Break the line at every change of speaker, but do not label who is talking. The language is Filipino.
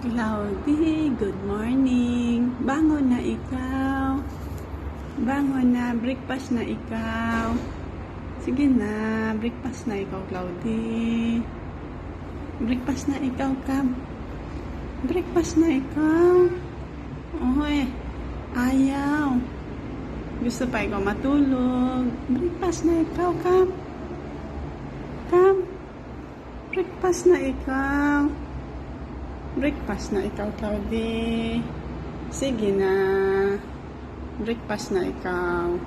Cloudy, good morning. Bangon na ikaw. Bangon na, breakfast na ikaw. Sige na, breakfast na ikaw, Cloudy. Breakfast na ikaw, Cam. Breakfast na ikaw. Oy, ayaw. Gusto pa ikaw matulog. Breakfast na ikaw, Cam. Cam. Breakfast na ikaw. Breakfast na ikaw, Cloudy. Sige na. Breakfast na ikaw.